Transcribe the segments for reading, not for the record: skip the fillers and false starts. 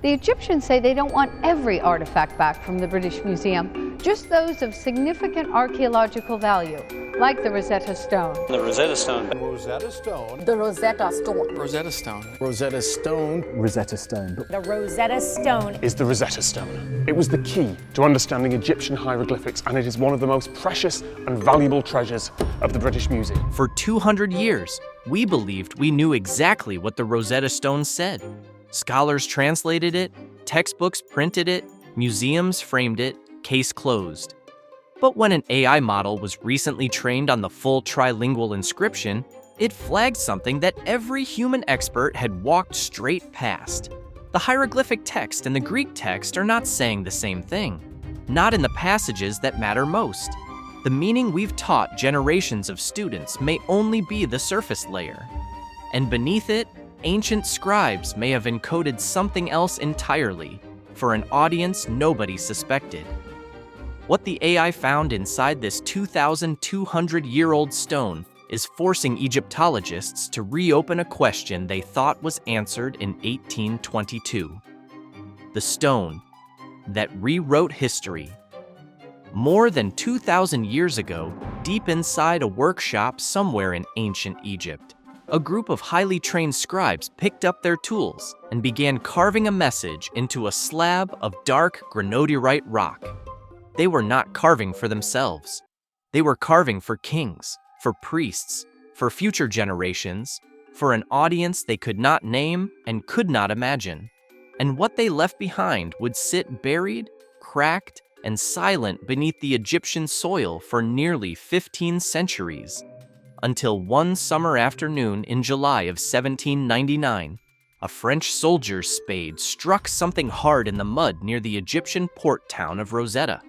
The Egyptians say they don't want every artifact back from the British Museum, just those of significant archaeological value, like the Rosetta Stone. The Rosetta Stone. Rosetta Stone. The Rosetta Stone. Rosetta Stone. Rosetta Stone. Rosetta Stone. The Rosetta Stone is the Rosetta Stone. It was the key to understanding Egyptian hieroglyphics, and it is one of the most precious and valuable treasures of the British Museum. For 200 years, we believed we knew exactly what the Rosetta Stone said. Scholars translated it, textbooks printed it, museums framed it, case closed. But when an AI model was recently trained on the full trilingual inscription, it flagged something that every human expert had walked straight past. The hieroglyphic text and the Greek text are not saying the same thing, not in the passages that matter most. The meaning we've taught generations of students may only be the surface layer. And beneath it, ancient scribes may have encoded something else entirely, for an audience nobody suspected. What the AI found inside this 2,200-year-old stone is forcing Egyptologists to reopen a question they thought was answered in 1822. The stone that rewrote history. More than 2,000 years ago, deep inside a workshop somewhere in ancient Egypt, a group of highly trained scribes picked up their tools and began carving a message into a slab of dark granodiorite rock. They were not carving for themselves. They were carving for kings, for priests, for future generations, for an audience they could not name and could not imagine. And what they left behind would sit buried, cracked, and silent beneath the Egyptian soil for nearly 15 centuries. Until one summer afternoon in July of 1799, a French soldier's spade struck something hard in the mud near the Egyptian port town of Rosetta.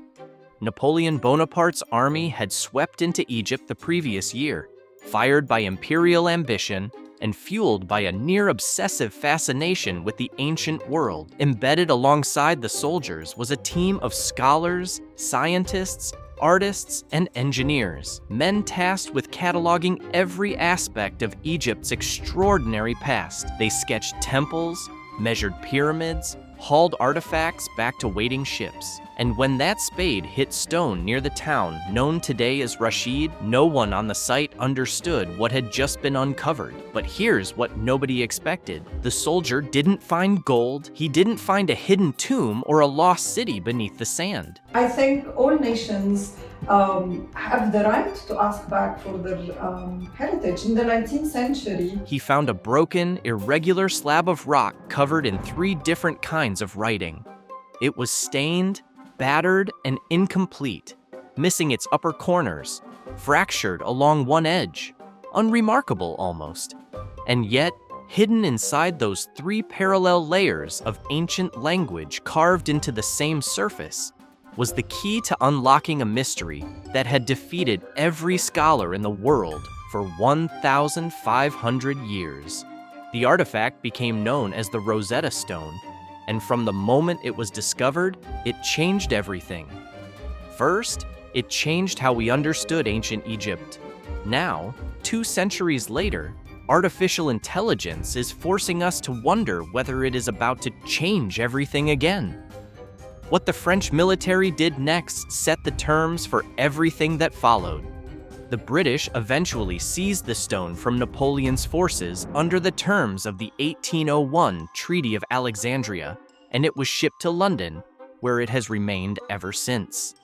Napoleon Bonaparte's army had swept into Egypt the previous year, fired by imperial ambition and fueled by a near-obsessive fascination with the ancient world. Embedded alongside the soldiers was a team of scholars, scientists, artists, and engineers, men tasked with cataloging every aspect of Egypt's extraordinary past. They sketched temples, measured pyramids, hauled artifacts back to waiting ships. And when that spade hit stone near the town known today as Rashid, no one on the site understood what had just been uncovered. But here's what nobody expected. The soldier didn't find gold, he didn't find a hidden tomb or a lost city beneath the sand. I think all nations have the right to ask back for their heritage. In the 19th century, he found a broken, irregular slab of rock covered in 3 different kinds of writing. It was stained, battered, and incomplete, missing its upper corners, fractured along one edge, unremarkable almost. And yet, hidden inside those 3 parallel layers of ancient language carved into the same surface, was the key to unlocking a mystery that had defeated every scholar in the world for 1,500 years. The artifact became known as the Rosetta Stone, and from the moment it was discovered, it changed everything. First, it changed how we understood ancient Egypt. Now, 2 centuries later, artificial intelligence is forcing us to wonder whether it is about to change everything again. What the French military did next set the terms for everything that followed. The British eventually seized the stone from Napoleon's forces under the terms of the 1801 Treaty of Alexandria, and it was shipped to London, where it has remained ever since.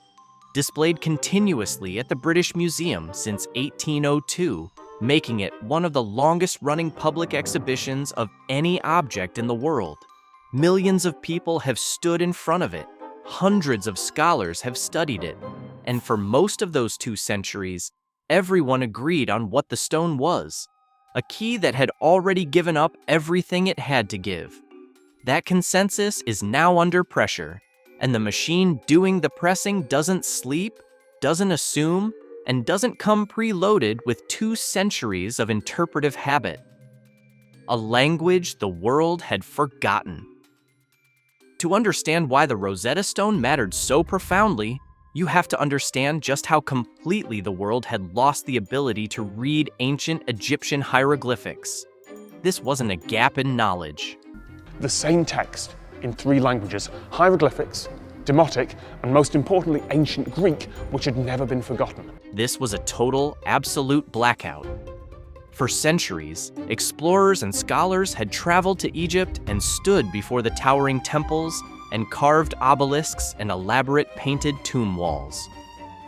Displayed continuously at the British Museum since 1802, making it one of the longest-running public exhibitions of any object in the world. Millions of people have stood in front of it. Hundreds of scholars have studied it, and for most of those 2 centuries, everyone agreed on what the stone was, a key that had already given up everything it had to give. That consensus is now under pressure, and the machine doing the pressing doesn't sleep, doesn't assume, and doesn't come preloaded with 2 centuries of interpretive habit. A language the world had forgotten. To understand why the Rosetta Stone mattered so profoundly, you have to understand just how completely the world had lost the ability to read ancient Egyptian hieroglyphics. This wasn't a gap in knowledge. The same text in 3 languages: hieroglyphics, Demotic, and most importantly, ancient Greek, which had never been forgotten. This was a total, absolute blackout. For centuries, explorers and scholars had traveled to Egypt and stood before the towering temples and carved obelisks and elaborate painted tomb walls,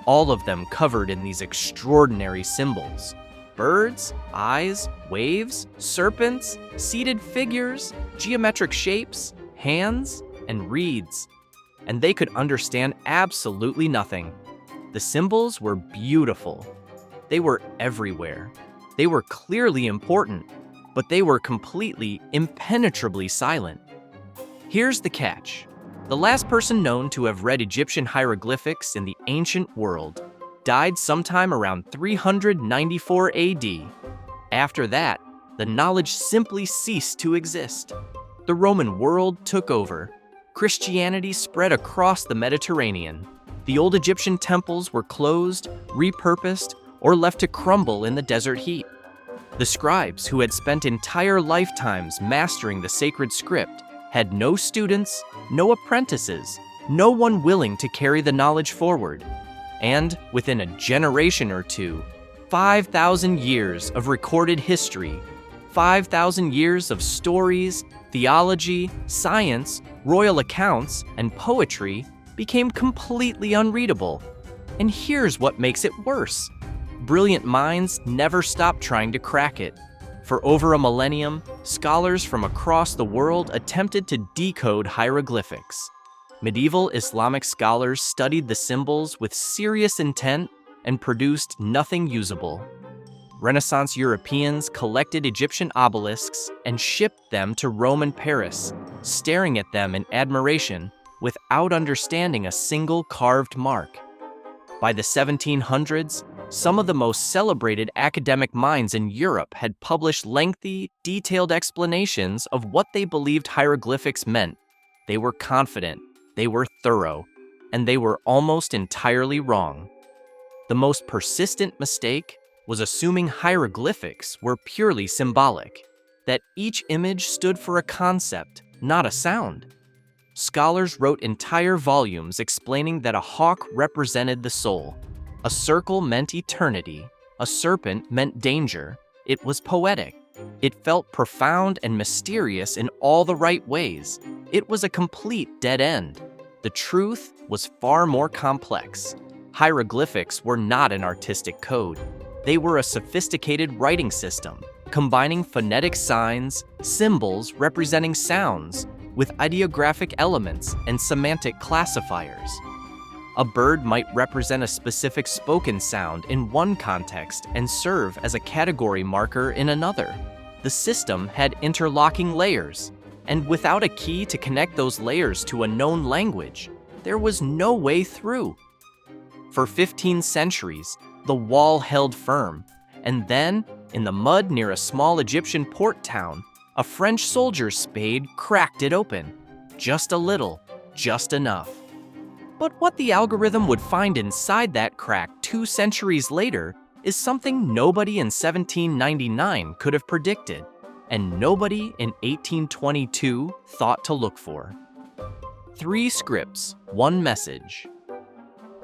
all of them covered in these extraordinary symbols: birds, eyes, waves, serpents, seated figures, geometric shapes, hands, and reeds. And they could understand absolutely nothing. The symbols were beautiful. They were everywhere. They were clearly important, but they were completely, impenetrably silent. Here's the catch. The last person known to have read Egyptian hieroglyphics in the ancient world died sometime around 394 AD. After that, the knowledge simply ceased to exist. The Roman world took over. Christianity spread across the Mediterranean. The old Egyptian temples were closed, repurposed, or left to crumble in the desert heat. The scribes, who had spent entire lifetimes mastering the sacred script, had no students, no apprentices, no one willing to carry the knowledge forward. And within a generation or two, 5,000 years of recorded history, 5,000 years of stories, theology, science, royal accounts, and poetry became completely unreadable. And here's what makes it worse. Brilliant minds never stopped trying to crack it. For over a millennium, scholars from across the world attempted to decode hieroglyphics. Medieval Islamic scholars studied the symbols with serious intent and produced nothing usable. Renaissance Europeans collected Egyptian obelisks and shipped them to Rome and Paris, staring at them in admiration without understanding a single carved mark. By the 1700s, some of the most celebrated academic minds in Europe had published lengthy, detailed explanations of what they believed hieroglyphics meant. They were confident, they were thorough, and they were almost entirely wrong. The most persistent mistake was assuming hieroglyphics were purely symbolic, that each image stood for a concept, not a sound. Scholars wrote entire volumes explaining that a hawk represented the soul, a circle meant eternity, a serpent meant danger. It was poetic. It felt profound and mysterious in all the right ways. It was a complete dead end. The truth was far more complex. Hieroglyphics were not an artistic code. They were a sophisticated writing system, combining phonetic signs, symbols representing sounds, with ideographic elements and semantic classifiers. A bird might represent a specific spoken sound in one context and serve as a category marker in another. The system had interlocking layers, and without a key to connect those layers to a known language, there was no way through. For 15 centuries, the wall held firm, and then, in the mud near a small Egyptian port town, a French soldier's spade cracked it open. Just a little, just enough. But what the algorithm would find inside that crack 2 centuries later is something nobody in 1799 could have predicted, and nobody in 1822 thought to look for. 3 scripts, 1 message.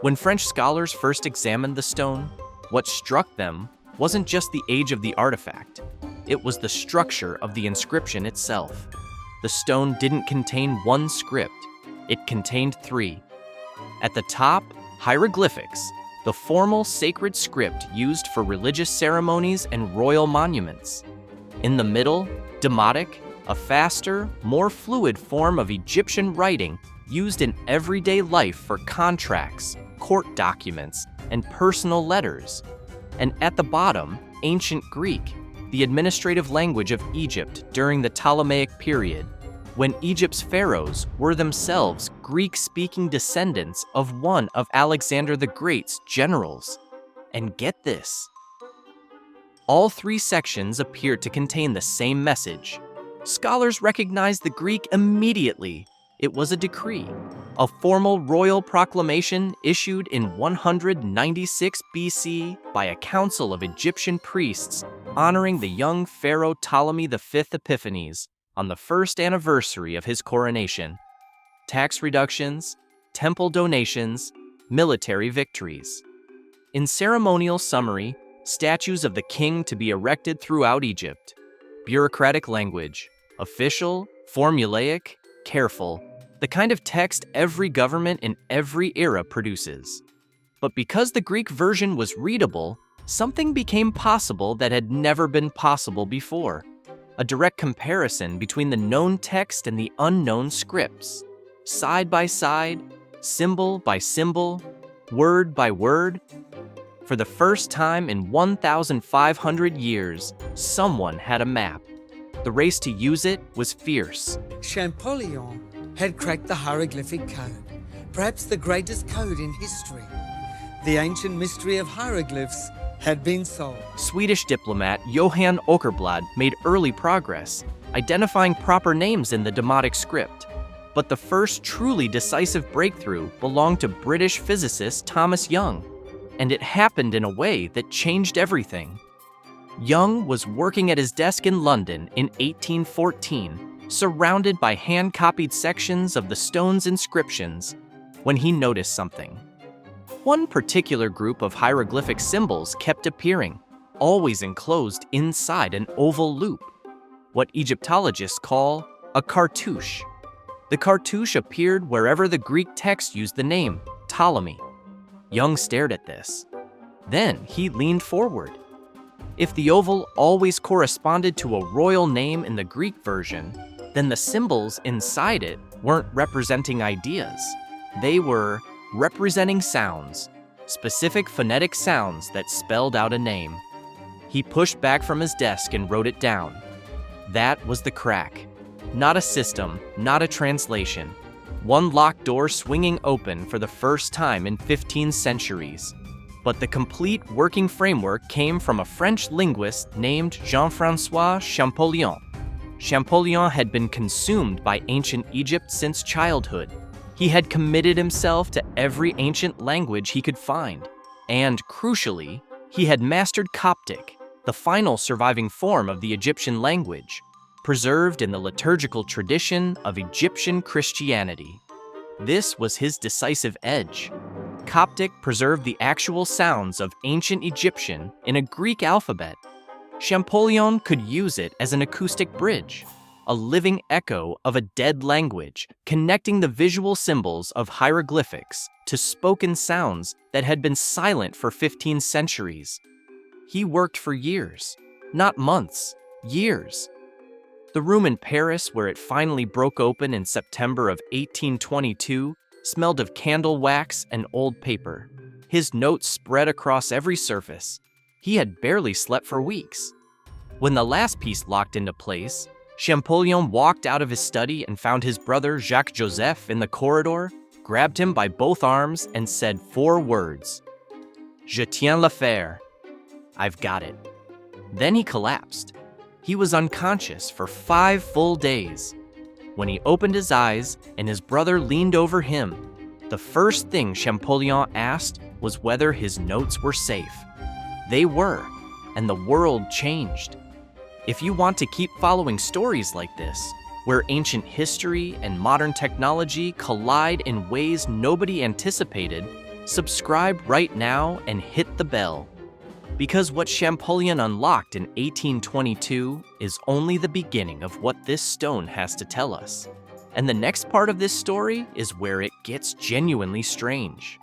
When French scholars first examined the stone, what struck them wasn't just the age of the artifact. It was the structure of the inscription itself. The stone didn't contain 1 script. It contained 3. At the top, hieroglyphics, the formal sacred script used for religious ceremonies and royal monuments. In the middle, Demotic, a faster, more fluid form of Egyptian writing used in everyday life for contracts, court documents, and personal letters. And at the bottom, ancient Greek, the administrative language of Egypt during the Ptolemaic period, when Egypt's pharaohs were themselves Greek-speaking descendants of one of Alexander the Great's generals. And get this, all 3 sections appear to contain the same message. Scholars recognized the Greek immediately. It was a decree, a formal royal proclamation issued in 196 BC by a council of Egyptian priests honoring the young pharaoh Ptolemy V Epiphanes, on the first anniversary of his coronation. Tax reductions, temple donations, military victories. In ceremonial summary, statues of the king to be erected throughout Egypt. Bureaucratic language, official, formulaic, careful, the kind of text every government in every era produces. But because the Greek version was readable, something became possible that had never been possible before. A direct comparison between the known text and the unknown scripts. Side by side, symbol by symbol, word by word. For the first time in 1,500 years, someone had a map. The race to use it was fierce. Champollion had cracked the hieroglyphic code, perhaps the greatest code in history. The ancient mystery of hieroglyphs had been solved. Swedish diplomat Johan Åkerblad made early progress, identifying proper names in the Demotic script. But the first truly decisive breakthrough belonged to British physicist Thomas Young, and it happened in a way that changed everything. Young was working at his desk in London in 1814, surrounded by hand-copied sections of the stone's inscriptions, when he noticed something. One particular group of hieroglyphic symbols kept appearing, always enclosed inside an oval loop, what Egyptologists call a cartouche. The cartouche appeared wherever the Greek text used the name Ptolemy. Young stared at this. Then he leaned forward. If the oval always corresponded to a royal name in the Greek version, then the symbols inside it weren't representing ideas. They were representing sounds, specific phonetic sounds that spelled out a name. He pushed back from his desk and wrote it down. That was the crack. Not a system, not a translation. One locked door swinging open for the first time in 15 centuries. But the complete working framework came from a French linguist named Jean-François Champollion. Champollion had been consumed by ancient Egypt since childhood. He had committed himself to every ancient language he could find. And, crucially, he had mastered Coptic, the final surviving form of the Egyptian language, preserved in the liturgical tradition of Egyptian Christianity. This was his decisive edge. Coptic preserved the actual sounds of ancient Egyptian in a Greek alphabet. Champollion could use it as an acoustic bridge, a living echo of a dead language, connecting the visual symbols of hieroglyphics to spoken sounds that had been silent for 15 centuries. He worked for years, not months, years. The room in Paris where it finally broke open in September of 1822 smelled of candle wax and old paper. His notes spread across every surface. He had barely slept for weeks. When the last piece locked into place, Champollion walked out of his study and found his brother Jacques-Joseph in the corridor, grabbed him by both arms, and said 4 words. "Je tiens l'affaire." I've got it. Then he collapsed. He was unconscious for 5 full days. When he opened his eyes and his brother leaned over him, the first thing Champollion asked was whether his notes were safe. They were, and the world changed. If you want to keep following stories like this, where ancient history and modern technology collide in ways nobody anticipated, subscribe right now and hit the bell. Because what Champollion unlocked in 1822 is only the beginning of what this stone has to tell us. And the next part of this story is where it gets genuinely strange.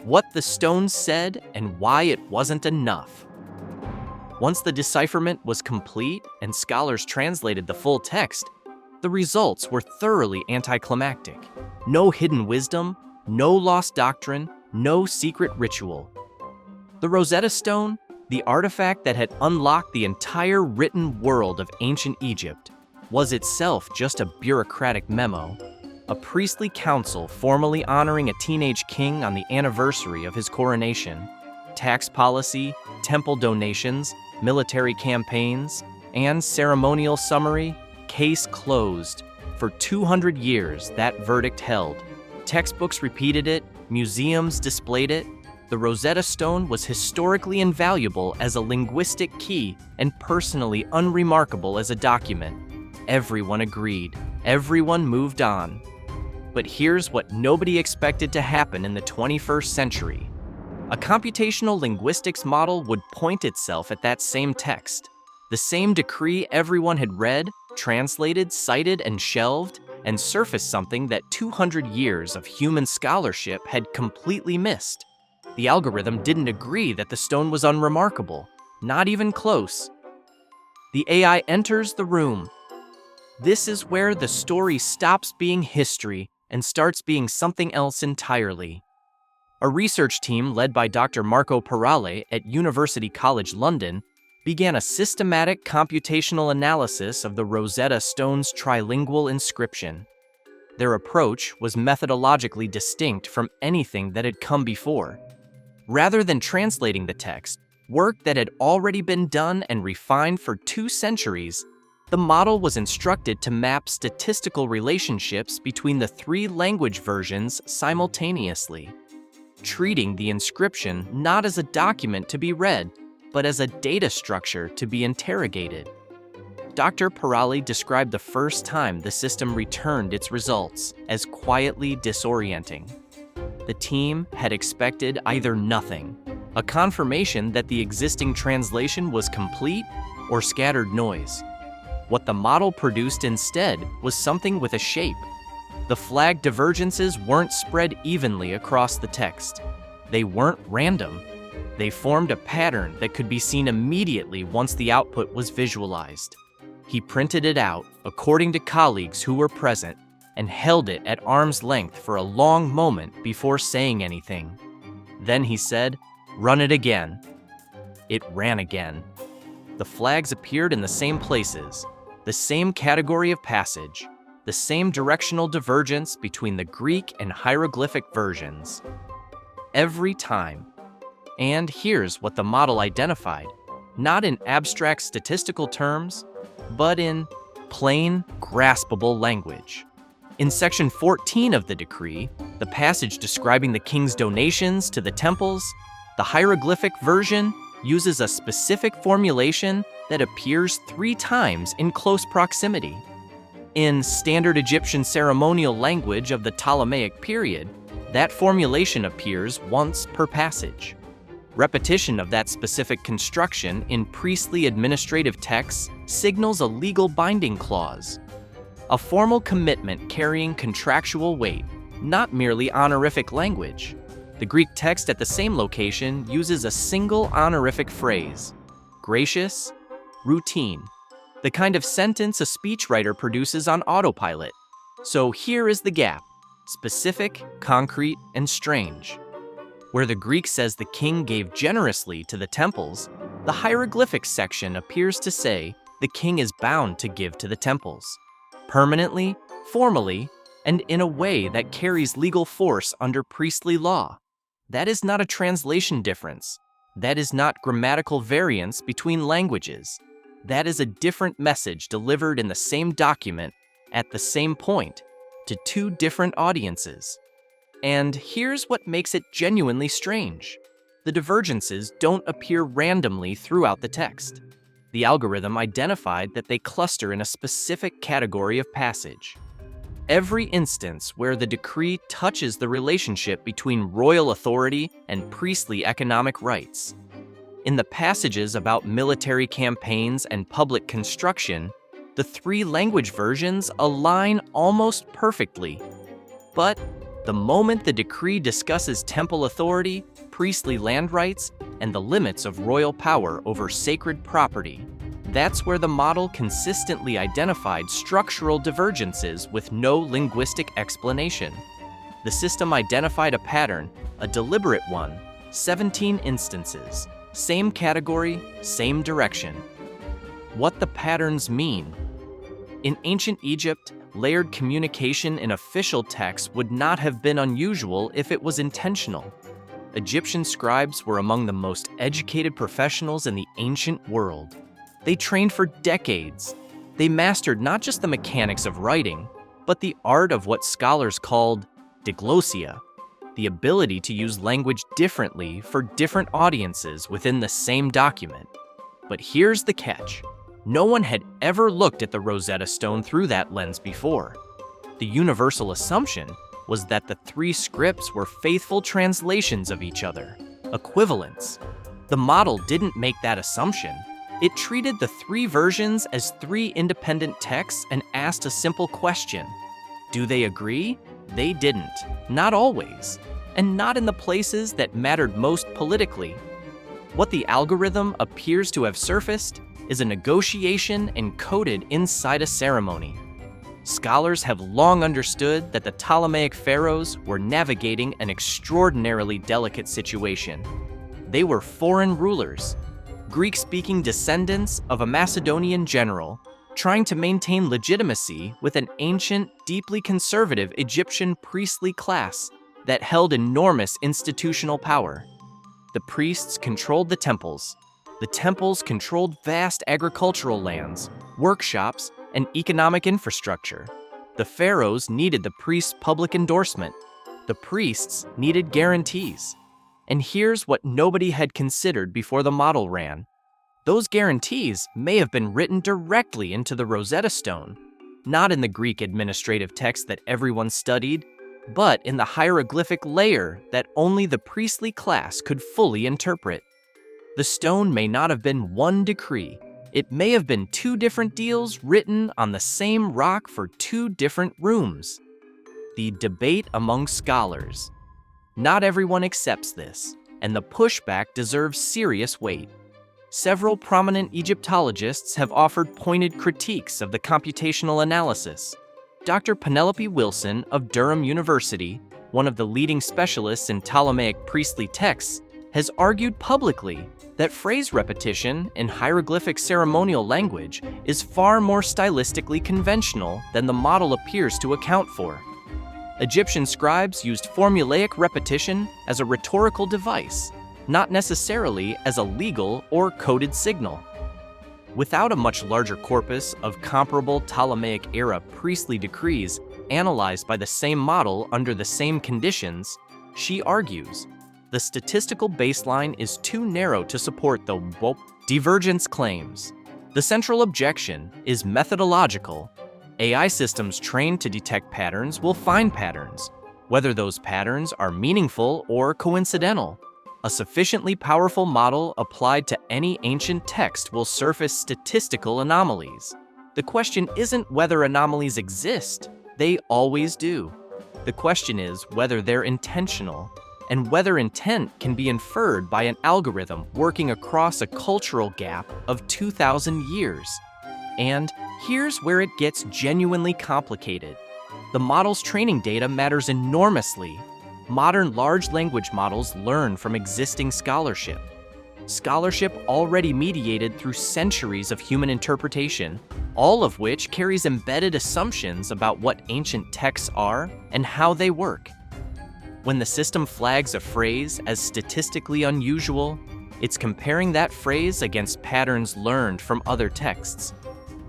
What the stone said and why it wasn't enough. Once the decipherment was complete and scholars translated the full text, the results were thoroughly anticlimactic. No hidden wisdom, no lost doctrine, no secret ritual. The Rosetta Stone, the artifact that had unlocked the entire written world of ancient Egypt, was itself just a bureaucratic memo, a priestly council formally honoring a teenage king on the anniversary of his coronation, tax policy, temple donations, military campaigns, and ceremonial summary, case closed. For 200 years, that verdict held. Textbooks repeated it, museums displayed it. The Rosetta Stone was historically invaluable as a linguistic key and personally unremarkable as a document. everyone agreed. Everyone moved on. But here's what nobody expected to happen in the 21st century. A computational linguistics model would point itself at that same text, the same decree everyone had read, translated, cited, and shelved, and surface something that 200 years of human scholarship had completely missed. The algorithm didn't agree that the stone was unremarkable, not even close. The AI enters the room. This is where the story stops being history and starts being something else entirely. A research team led by Dr. Marco Parale at University College London began a systematic computational analysis of the Rosetta Stone's trilingual inscription. Their approach was methodologically distinct from anything that had come before. Rather than translating the text, work that had already been done and refined for 2 centuries, the model was instructed to map statistical relationships between the 3 language versions simultaneously, treating the inscription not as a document to be read, but as a data structure to be interrogated. Dr. Parale described the first time the system returned its results as quietly disorienting. The team had expected either nothing, a confirmation that the existing translation was complete, or scattered noise. What the model produced instead was something with a shape. The flag divergences weren't spread evenly across the text. They weren't random. They formed a pattern that could be seen immediately once the output was visualized. He printed it out, according to colleagues who were present, and held it at arm's length for a long moment before saying anything. Then he said, "Run it again." It ran again. The flags appeared in the same places, the same category of passage, the same directional divergence between the Greek and hieroglyphic versions. Every time. And here's what the model identified, not in abstract statistical terms, but in plain, graspable language. In section 14 of the decree, the passage describing the king's donations to the temples, the hieroglyphic version uses a specific formulation that appears 3 times in close proximity. In standard Egyptian ceremonial language of the Ptolemaic period, that formulation appears once per passage. Repetition of that specific construction in priestly administrative texts signals a legal binding clause, a formal commitment carrying contractual weight, not merely honorific language. The Greek text at the same location uses a single honorific phrase, gracious, routine, the kind of sentence a speechwriter produces on autopilot. So here is the gap, specific, concrete, and strange. Where the Greek says the king gave generously to the temples, the hieroglyphic section appears to say the king is bound to give to the temples, permanently, formally, and in a way that carries legal force under priestly law. That is not a translation difference. That is not grammatical variance between languages. That is a different message delivered in the same document at the same point to 2 different audiences. And here's what makes it genuinely strange. The divergences don't appear randomly throughout the text. The algorithm identified that they cluster in a specific category of passage. Every instance where the decree touches the relationship between royal authority and priestly economic rights. In the passages about military campaigns and public construction, the 3 language versions align almost perfectly. But the moment the decree discusses temple authority, priestly land rights, and the limits of royal power over sacred property, that's where the model consistently identified structural divergences with no linguistic explanation. The system identified a pattern, a deliberate one, 17 instances, same category, same direction. What the patterns mean? In ancient Egypt, layered communication in official texts would not have been unusual if it was intentional. Egyptian scribes were among the most educated professionals in the ancient world. They trained for decades. They mastered not just the mechanics of writing, but the art of what scholars called diglossia, the ability to use language differently for different audiences within the same document. But here's the catch. No one had ever looked at the Rosetta Stone through that lens before. The universal assumption was that the three scripts were faithful translations of each other, equivalents. The model didn't make that assumption. It treated the three versions as three independent texts and asked a simple question. Do they agree? They didn't. Not always. And not in the places that mattered most politically. What the algorithm appears to have surfaced is a negotiation encoded inside a ceremony. Scholars have long understood that the Ptolemaic pharaohs were navigating an extraordinarily delicate situation. They were foreign rulers, Greek-speaking descendants of a Macedonian general, trying to maintain legitimacy with an ancient, deeply conservative Egyptian priestly class that held enormous institutional power. The priests controlled the temples controlled vast agricultural lands, workshops, and economic infrastructure. The pharaohs needed the priests' public endorsement. The priests needed guarantees. And here's what nobody had considered before the model ran. Those guarantees may have been written directly into the Rosetta Stone, not in the Greek administrative text that everyone studied, but in the hieroglyphic layer that only the priestly class could fully interpret. The stone may not have been one decree. It may have been two different deals written on the same rock for two different rooms. The debate among scholars. Not everyone accepts this, and the pushback deserves serious weight. Several prominent Egyptologists have offered pointed critiques of the computational analysis. Dr. Penelope Wilson of Durham University, one of the leading specialists in Ptolemaic priestly texts, has argued publicly that phrase repetition in hieroglyphic ceremonial language is far more stylistically conventional than the model appears to account for. Egyptian scribes used formulaic repetition as a rhetorical device, not necessarily as a legal or coded signal. Without a much larger corpus of comparable Ptolemaic-era priestly decrees analyzed by the same model under the same conditions, she argues, the statistical baseline is too narrow to support the divergence claims. The central objection is methodological. AI systems trained to detect patterns will find patterns, whether those patterns are meaningful or coincidental. A sufficiently powerful model applied to any ancient text will surface statistical anomalies. The question isn't whether anomalies exist, they always do. The question is whether they're intentional, and whether intent can be inferred by an algorithm working across a cultural gap of 2,000 years. And here's where it gets genuinely complicated. The model's training data matters enormously. Modern large language models learn from existing scholarship. Scholarship already mediated through centuries of human interpretation, all of which carries embedded assumptions about what ancient texts are and how they work. When the system flags a phrase as statistically unusual, it's comparing that phrase against patterns learned from other texts.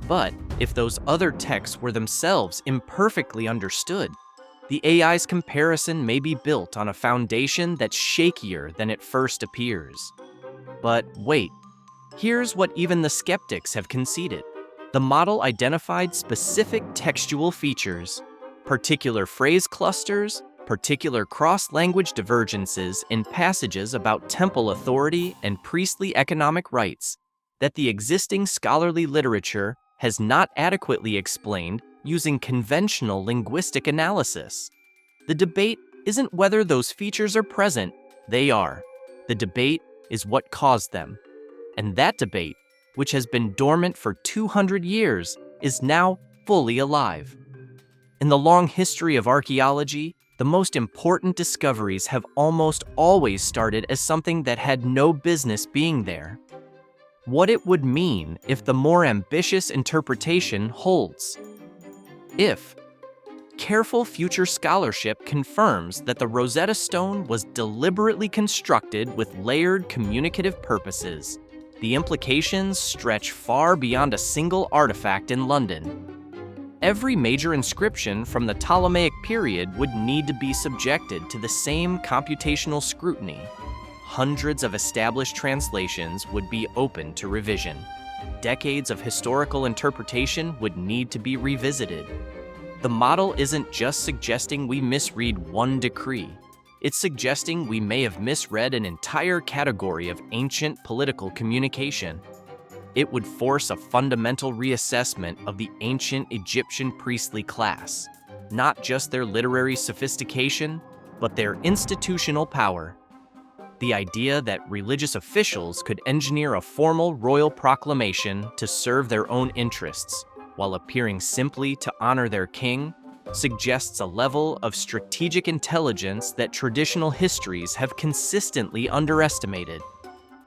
But if those other texts were themselves imperfectly understood, the AI's comparison may be built on a foundation that's shakier than it first appears. But wait, here's what even the skeptics have conceded. The model identified specific textual features, particular phrase clusters, particular cross-language divergences in passages about temple authority and priestly economic rights that the existing scholarly literature has not adequately explained using conventional linguistic analysis. The debate isn't whether those features are present, they are. The debate is what caused them. And that debate, which has been dormant for 200 years, is now fully alive. In the long history of archaeology, the most important discoveries have almost always started as something that had no business being there. What it would mean if the more ambitious interpretation holds. If careful future scholarship confirms that the Rosetta Stone was deliberately constructed with layered communicative purposes, the implications stretch far beyond a single artifact in London. Every major inscription from the Ptolemaic period would need to be subjected to the same computational scrutiny. Hundreds of established translations would be open to revision. decades of historical interpretation would need to be revisited. The model isn't just suggesting we misread one decree. It's suggesting we may have misread an entire category of ancient political communication. It would force a fundamental reassessment of the ancient Egyptian priestly class, not just their literary sophistication, but their institutional power. The idea that religious officials could engineer a formal royal proclamation to serve their own interests, while appearing simply to honor their king, suggests a level of strategic intelligence that traditional histories have consistently underestimated.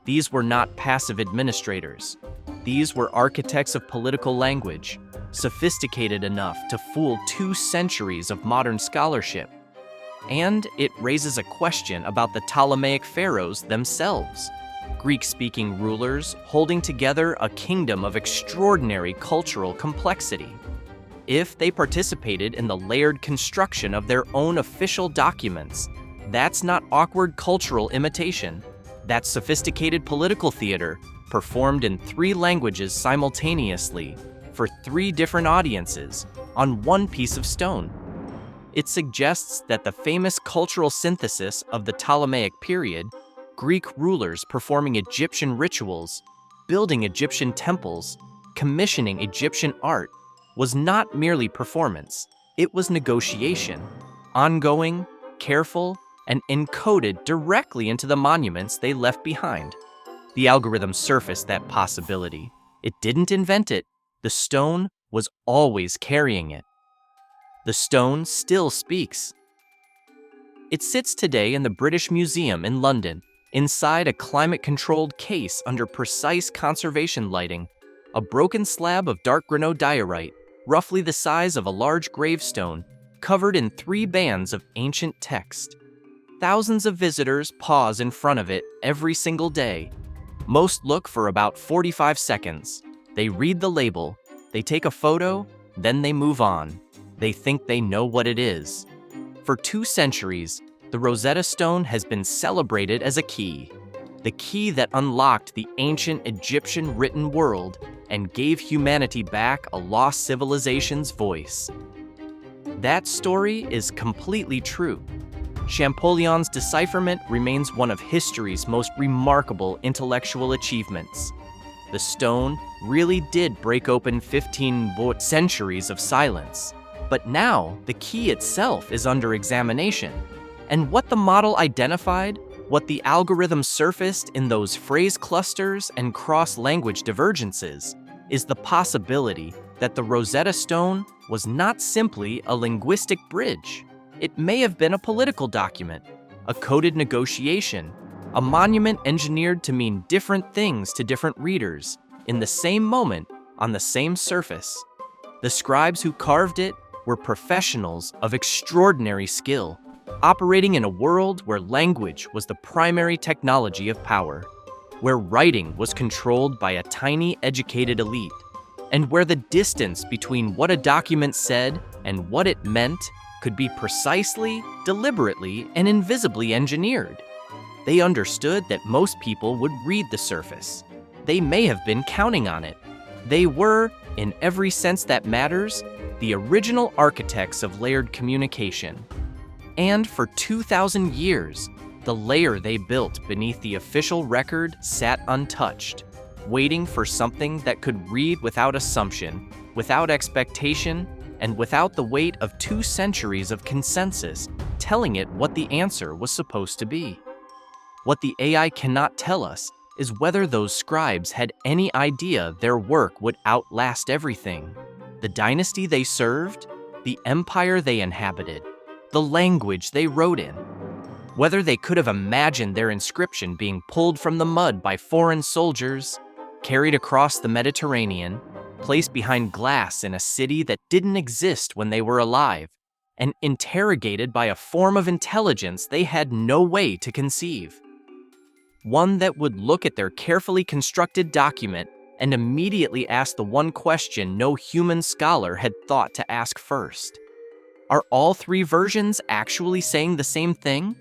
These were not passive administrators. These were architects of political language, sophisticated enough to fool 2 centuries of modern scholarship. And it raises a question about the Ptolemaic pharaohs themselves, Greek-speaking rulers holding together a kingdom of extraordinary cultural complexity. If they participated in the layered construction of their own official documents, that's not awkward cultural imitation. That's sophisticated political theater performed in 3 languages simultaneously for 3 different audiences on one piece of stone. It suggests that the famous cultural synthesis of the Ptolemaic period, Greek rulers performing Egyptian rituals, building Egyptian temples, commissioning Egyptian art, was not merely performance. It was negotiation, ongoing, careful, and encoded directly into the monuments they left behind. The algorithm surfaced that possibility. It didn't invent it. The stone was always carrying it. The stone still speaks. It sits today in the British Museum in London, inside a climate-controlled case under precise conservation lighting, a broken slab of dark granodiorite, roughly the size of a large gravestone, covered in 3 bands of ancient text. Thousands of visitors pause in front of it every single day. Most look for about 45 seconds. They read the label, they take a photo, then they move on. They think they know what it is. For 2 centuries, the Rosetta Stone has been celebrated as a key. The key that unlocked the ancient Egyptian written world and gave humanity back a lost civilization's voice. That story is completely true. Champollion's decipherment remains one of history's most remarkable intellectual achievements. The stone really did break open 15 centuries of silence. But now, the key itself is under examination. And what the model identified, what the algorithm surfaced in those phrase clusters and cross-language divergences, is the possibility that the Rosetta Stone was not simply a linguistic bridge. It may have been a political document, a coded negotiation, a monument engineered to mean different things to different readers, in the same moment, on the same surface. The scribes who carved it were professionals of extraordinary skill, operating in a world where language was the primary technology of power, where writing was controlled by a tiny educated elite, and where the distance between what a document said and what it meant could be precisely, deliberately, and invisibly engineered. They understood that most people would read the surface. They may have been counting on it. They were, in every sense that matters, the original architects of layered communication. And for 2,000 years, the layer they built beneath the official record sat untouched, waiting for something that could read without assumption, without expectation, and without the weight of 2 centuries of consensus telling it what the answer was supposed to be. What the AI cannot tell us is whether those scribes had any idea their work would outlast everything. The dynasty they served, the empire they inhabited, the language they wrote in. Whether they could have imagined their inscription being pulled from the mud by foreign soldiers, carried across the Mediterranean, placed behind glass in a city that didn't exist when they were alive, and interrogated by a form of intelligence they had no way to conceive. One that would look at their carefully constructed document and immediately ask the one question no human scholar had thought to ask first. Are all 3 versions actually saying the same thing?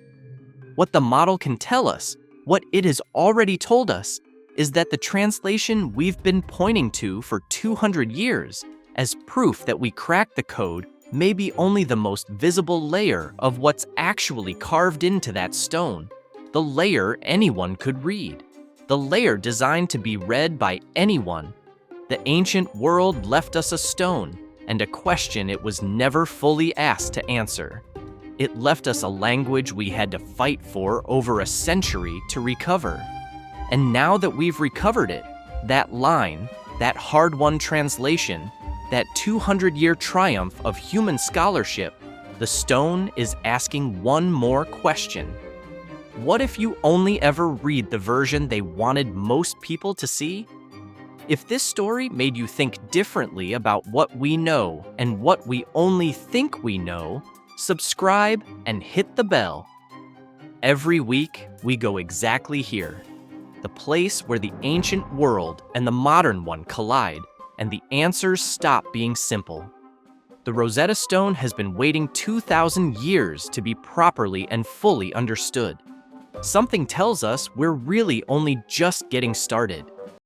What the model can tell us, what it has already told us, is that the translation we've been pointing to for 200 years as proof that we cracked the code may be only the most visible layer of what's actually carved into that stone, the layer anyone could read, the layer designed to be read by anyone. The ancient world left us a stone and a question it was never fully asked to answer. It left us a language we had to fight for over a century to recover. And now that we've recovered it, that line, that hard-won translation, that 200-year triumph of human scholarship, the stone is asking one more question. What if you only ever read the version they wanted most people to see? If this story made you think differently about what we know and what we only think we know, subscribe and hit the bell. Every week, we go exactly here, the place where the ancient world and the modern one collide, and the answers stop being simple. The Rosetta Stone has been waiting 2,000 years to be properly and fully understood. Something tells us we're really only just getting started.